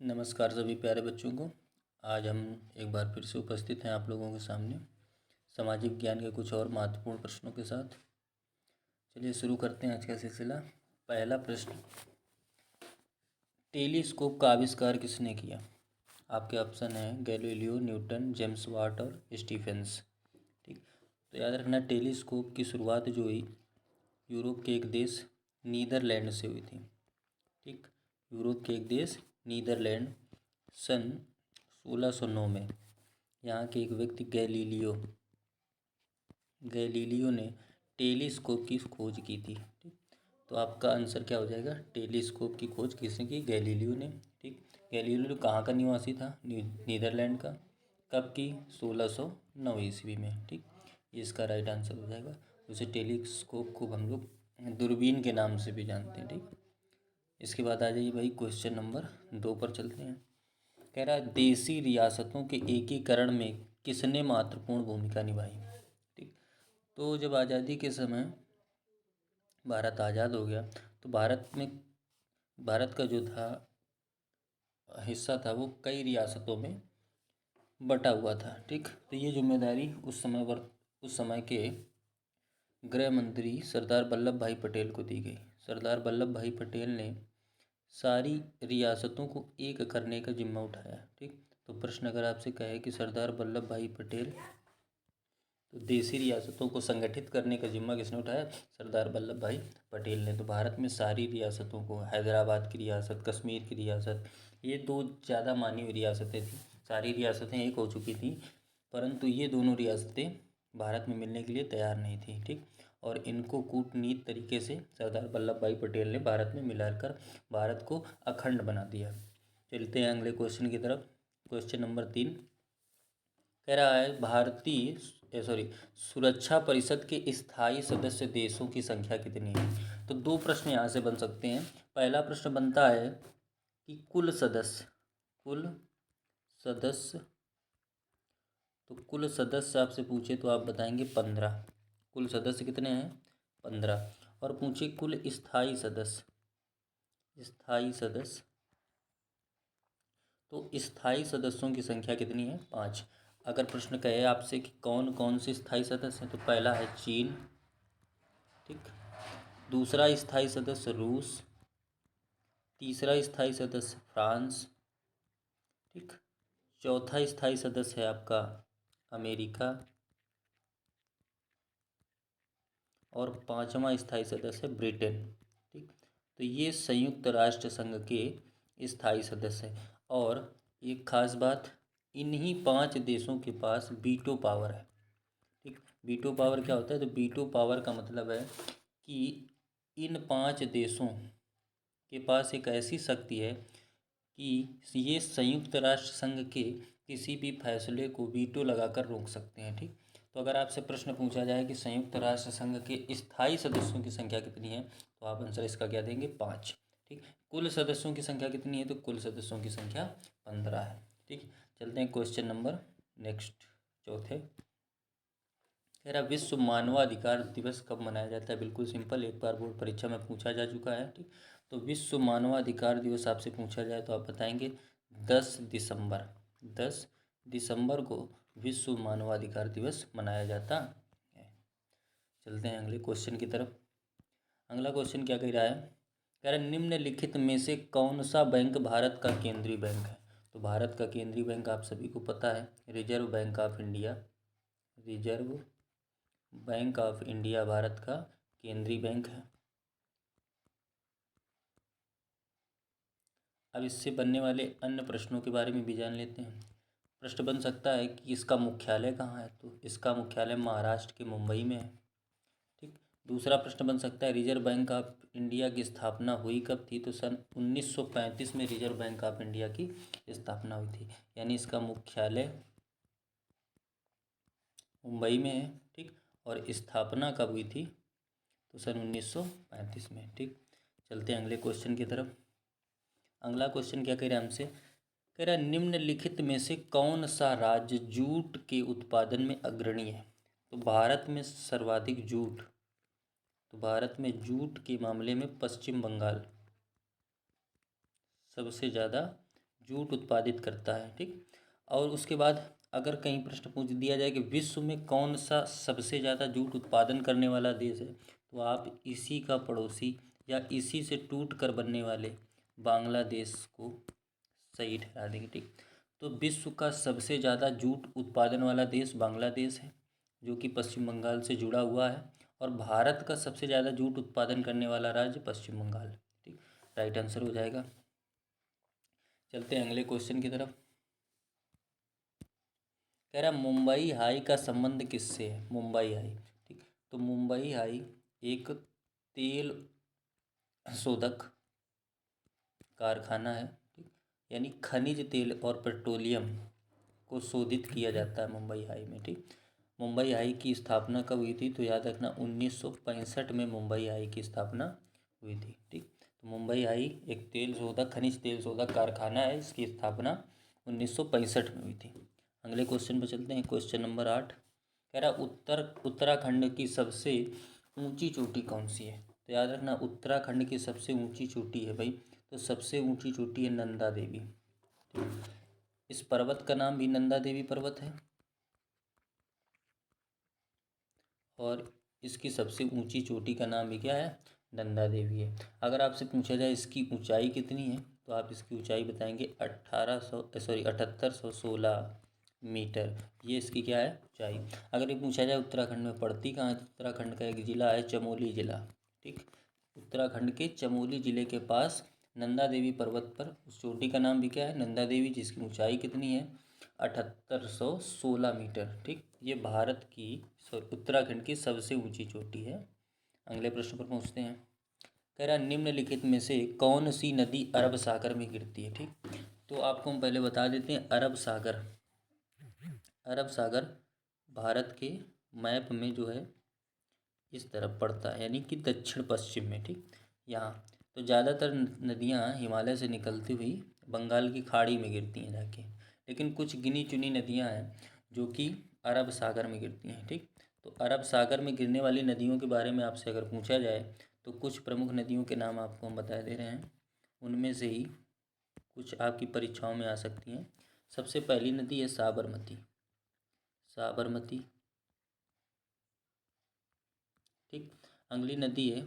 नमस्कार सभी प्यारे बच्चों को। आज हम एक बार फिर से उपस्थित हैं आप लोगों के सामने सामाजिक ज्ञान के कुछ और महत्वपूर्ण प्रश्नों के साथ। चलिए शुरू करते हैं आज का सिलसिला। पहला प्रश्न, टेलीस्कोप का आविष्कार किसने किया? आपके ऑप्शन हैं गैलीलियो, न्यूटन, जेम्स वाट और स्टीफेंस। ठीक, तो याद रखना टेलीस्कोप की शुरुआत जो हुई यूरोप के एक देश नीदरलैंड से हुई थी। ठीक, यूरोप के एक देश नीदरलैंड सन 1609 में यहाँ के एक व्यक्ति गैलीलियो ने टेलीस्कोप की खोज की थी। ठीक, तो आपका आंसर क्या हो जाएगा? टेलीस्कोप की खोज किसने की? गैलीलियो ने। ठीक, गैलीलियो कहाँ का निवासी था? नीदरलैंड का। कब की? 1609 ईस्वी में। ठीक, ये इसका राइट आंसर हो जाएगा। उसे टेलीस्कोप को हम लोग दूरबीन के नाम से भी जानते हैं। ठीक, इसके बाद आ जाइए भाई क्वेश्चन नंबर 2 पर चलते हैं। कह रहा है देशी रियासतों के एकीकरण में किसने महत्वपूर्ण भूमिका निभाई? ठीक, तो जब आज़ादी के समय भारत आज़ाद हो गया तो भारत का जो था हिस्सा था वो कई रियासतों में बटा हुआ था। ठीक, तो ये जिम्मेदारी उस समय के गृह मंत्री सरदार वल्लभ भाई पटेल को दी गई। सरदार वल्लभ भाई पटेल ने सारी रियासतों को एक करने का जिम्मा उठाया। ठीक, तो प्रश्न अगर आपसे कहे कि सरदार वल्लभ भाई पटेल तो देशी रियासतों को संगठित करने का जिम्मा किसने उठाया? सरदार वल्लभ भाई पटेल ने। तो भारत में सारी रियासतों को, हैदराबाद की रियासत, कश्मीर की रियासत, ये दो ज़्यादा मानी हुई रियासतें थी। सारी रियासतें एक हो चुकी थी परंतु ये दोनों रियासतें भारत में मिलने के लिए तैयार नहीं थी। ठीक, और इनको कूटनीति तरीके से सरदार वल्लभ भाई पटेल ने भारत में मिलाकर भारत को अखंड बना दिया। चलते हैं अगले क्वेश्चन की तरफ। क्वेश्चन नंबर 3 कह रहा है सुरक्षा परिषद के स्थायी सदस्य देशों की संख्या कितनी है? तो दो प्रश्न यहाँ से बन सकते हैं। पहला प्रश्न बनता है कि कुल सदस्य तो कुल सदस्य आपसे पूछे तो आप बताएंगे 15। कुल सदस्य कितने हैं? 15। और पूछे कुल स्थायी सदस्य तो स्थायी सदस्यों की संख्या कितनी है? 5। अगर प्रश्न कहे आपसे कि कौन कौन से स्थायी सदस्य हैं तो पहला है चीन। ठीक, दूसरा स्थायी सदस्य रूस, तीसरा स्थायी सदस्य फ्रांस। ठीक, चौथा स्थायी सदस्य है आपका अमेरिका और पांचवा स्थायी सदस्य है ब्रिटेन। ठीक, तो ये संयुक्त राष्ट्र संघ के स्थायी सदस्य हैं। और एक खास बात, इन्हीं 5 देशों के पास वीटो पावर है। ठीक, वीटो पावर क्या होता है? तो वीटो पावर का मतलब है कि इन 5 देशों के पास एक ऐसी शक्ति है कि ये संयुक्त राष्ट्र संघ के किसी भी फैसले को वीटो लगाकर रोक सकते हैं। ठीक, तो अगर आपसे प्रश्न पूछा जाए कि संयुक्त राष्ट्र संघ के स्थायी सदस्यों की संख्या कितनी है तो आप आंसर इसका क्या देंगे? 5। ठीक, कुल सदस्यों की संख्या कितनी है? तो कुल सदस्यों की संख्या 15 है। ठीक, चलते हैं क्वेश्चन नंबर नेक्स्ट चौथे। कह रहा विश्व मानवाधिकार दिवस कब मनाया जाता है? बिल्कुल सिंपल, एक बार बोर्ड परीक्षा में पूछा जा चुका है। ठीक, तो विश्व मानवाधिकार दिवस आपसे पूछा जाए तो आप बताएंगे 10 दिसंबर। 10 दिसंबर को विश्व मानवाधिकार दिवस मनाया जाता है। चलते हैं अगले क्वेश्चन की तरफ। अगला क्वेश्चन क्या कह रहा है? कह रहा है निम्नलिखित में से कौन सा बैंक भारत का केंद्रीय बैंक है? तो भारत का केंद्रीय बैंक आप सभी को पता है reserve bank of India. Reserve bank of India Bharat का केंद्रीय बैंक है। अब इससे बनने वाले अन्य प्रश्नों के बारे में भी जान लेते हैं। प्रश्न बन सकता है कि इसका मुख्यालय कहाँ है? तो इसका मुख्यालय महाराष्ट्र के मुंबई में है। ठीक, दूसरा प्रश्न बन सकता है रिजर्व बैंक ऑफ इंडिया की स्थापना हुई कब थी? तो सन 1935 में रिजर्व बैंक ऑफ इंडिया की स्थापना हुई थी, यानी इसका मुख्यालय मुंबई में है। ठीक, और स्थापना कब हुई थी? तो सन 1935 में। ठीक, चलते हैं अगले क्वेश्चन की तरफ। अगला क्वेश्चन क्या कह रहा है हमसे? कह रहा है निम्नलिखित में से कौन सा राज्य जूट के उत्पादन में अग्रणी है? तो भारत में जूट के मामले में पश्चिम बंगाल सबसे ज़्यादा जूट उत्पादित करता है। ठीक, और उसके बाद अगर कहीं प्रश्न पूछ दिया जाए कि विश्व में कौन सा सबसे ज़्यादा जूट उत्पादन करने वाला देश है, तो आप इसी का पड़ोसी या इसी से टूट कर बनने वाले बांग्लादेश को सही ठहरा देंगे। ठीक, तो विश्व का सबसे ज़्यादा जूट उत्पादन वाला देश बांग्लादेश है, जो कि पश्चिम बंगाल से जुड़ा हुआ है। और भारत का सबसे ज़्यादा जूट उत्पादन करने वाला राज्य पश्चिम बंगाल। ठीक, राइट आंसर हो जाएगा। चलते हैं अगले क्वेश्चन की तरफ। कह रहा मुंबई हाई का संबंध किससे है? मुंबई हाई। ठीक, तो मुंबई हाई एक तेल शोधक कारखाना है। ठीक, यानी खनिज तेल और पेट्रोलियम को शोधित किया जाता है मुंबई हाई में। ठीक, मुंबई हाई की स्थापना कब हुई थी? तो याद रखना 1965 में मुंबई हाई की स्थापना हुई थी। ठीक, तो मुंबई हाई एक तेल शोधक खनिज तेल शोधक कारखाना है, इसकी स्थापना 1965 में हुई थी। अगले क्वेश्चन पर चलते हैं। क्वेश्चन नंबर 8 कह रहा उत्तराखंड की सबसे ऊंची चोटी कौन सी है? तो याद रखना उत्तराखंड की सबसे ऊंची चोटी है भाई, तो सबसे ऊंची चोटी है नंदा देवी। इस पर्वत का नाम भी नंदा देवी पर्वत है और इसकी सबसे ऊंची चोटी का नाम भी क्या है? नंदा देवी है। अगर आपसे पूछा जाए इसकी ऊंचाई कितनी है, तो आप इसकी ऊंचाई बताएंगे 7816 मीटर। ये इसकी क्या है? ऊंचाई। अगर ये पूछा जाए उत्तराखंड में पड़ती कहाँ है, तो उत्तराखंड का एक ज़िला है चमोली ज़िला। ठीक, उत्तराखंड के चमोली ज़िले के पास नंदा देवी पर्वत पर उस चोटी का नाम भी क्या है? नंदा देवी, जिसकी ऊंचाई कितनी है? 7816 मीटर। ठीक, ये भारत की उत्तराखंड की सबसे ऊंची चोटी है। अगले प्रश्न पर पहुंचते हैं। कह रहा निम्नलिखित में से कौन सी नदी अरब सागर में गिरती है? ठीक, तो आपको हम पहले बता देते हैं अरब सागर भारत के मैप में जो है इस तरफ पड़ता है, यानी कि दक्षिण पश्चिम में। ठीक, यहाँ तो ज़्यादातर नदियाँ हिमालय से निकलती हुई बंगाल की खाड़ी में गिरती हैं जाके, लेकिन कुछ गिनी चुनी नदियाँ हैं जो कि अरब सागर में गिरती हैं। ठीक, तो अरब सागर में गिरने वाली नदियों के बारे में आपसे अगर पूछा जाए तो कुछ प्रमुख नदियों के नाम आपको हम बता दे रहे हैं। उनमें से ही कुछ आपकी परीक्षाओं में आ सकती हैं। सबसे पहली नदी है साबरमती। ठीक, अगली नदी है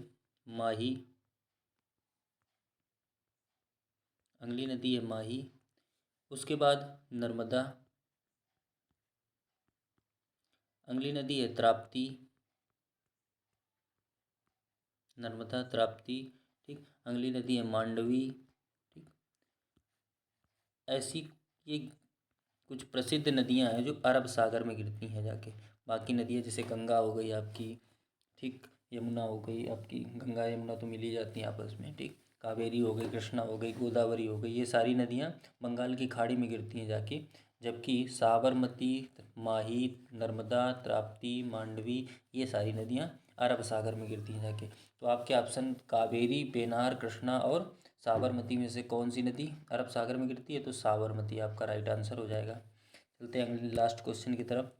माही। उसके बाद नर्मदा। अगली नदी है ताप्ती। ठीक, अगली नदी है मांडवी। ठीक, ऐसी ये कुछ प्रसिद्ध नदियां हैं जो अरब सागर में गिरती हैं जाके। बाकी नदियां जैसे गंगा हो गई आपकी, ठीक, यमुना हो गई आपकी, गंगा यमुना तो मिल ही जाती हैं आपस में। ठीक, कावेरी हो गई, कृष्णा हो गई, गोदावरी हो गई, ये सारी नदियाँ बंगाल की खाड़ी में गिरती हैं जाके। जबकि साबरमती, माही, नर्मदा, ताप्ती, मांडवी, ये सारी नदियाँ अरब सागर में गिरती हैं जाके। तो आपके ऑप्शन कावेरी, पेनार, कृष्णा और साबरमती में से कौन सी नदी अरब सागर में गिरती है? तो साबरमती आपका राइट आंसर हो जाएगा। चलते हैं अगले लास्ट क्वेश्चन की तरफ।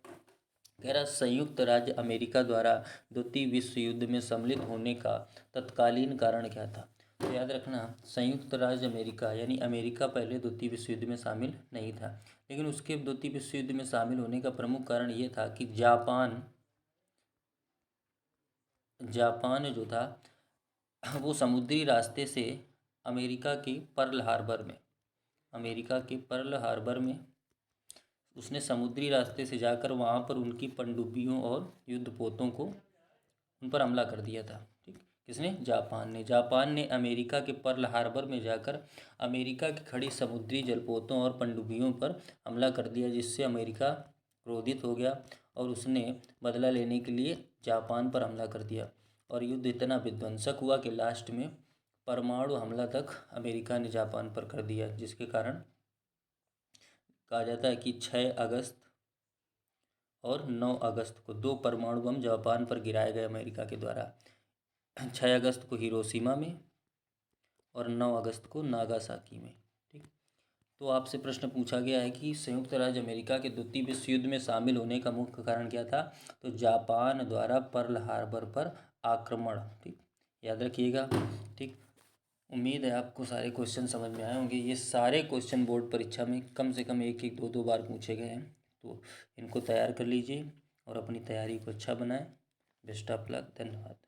कह रहा संयुक्त राज्य अमेरिका द्वारा द्वितीय विश्व युद्ध में सम्मिलित होने का तत्कालीन कारण क्या था? तो याद रखना संयुक्त राज्य अमेरिका यानी अमेरिका पहले द्वितीय विश्व युद्ध में शामिल नहीं था, लेकिन उसके द्वितीय विश्व युद्ध में शामिल होने का प्रमुख कारण ये था कि जापान जो था वो समुद्री रास्ते से अमेरिका के पर्ल हार्बर में उसने समुद्री रास्ते से जाकर वहाँ पर उनकी पनडुब्बियों और युद्धपोतों को उन पर हमला कर दिया था। ठीक, किसने? जापान ने अमेरिका के पर्ल हार्बर में जाकर अमेरिका की खड़ी समुद्री जलपोतों और पनडुब्बियों पर हमला कर दिया, जिससे अमेरिका क्रोधित हो गया और उसने बदला लेने के लिए जापान पर हमला कर दिया। और युद्ध इतना विध्वंसक हुआ कि लास्ट में परमाणु हमला तक अमेरिका ने जापान पर कर दिया, जिसके कारण कहा जाता है कि 6 अगस्त और 9 अगस्त को 2 परमाणु बम जापान पर गिराए गए अमेरिका के द्वारा। 6 अगस्त को हिरोशिमा में और 9 अगस्त को नागासाकी में। ठीक, तो आपसे प्रश्न पूछा गया है कि संयुक्त राज्य अमेरिका के द्वितीय विश्व युद्ध में शामिल होने का मुख्य कारण क्या था? तो जापान द्वारा पर्ल हार्बर पर आक्रमण। ठीक, याद रखिएगा। ठीक, उम्मीद है आपको सारे क्वेश्चन समझ में आए होंगे। ये सारे क्वेश्चन बोर्ड परीक्षा में कम से कम एक एक दो दो बार पूछे गए हैं, तो इनको तैयार कर लीजिए और अपनी तैयारी को अच्छा बनाएं। Best of luck. धन्यवाद।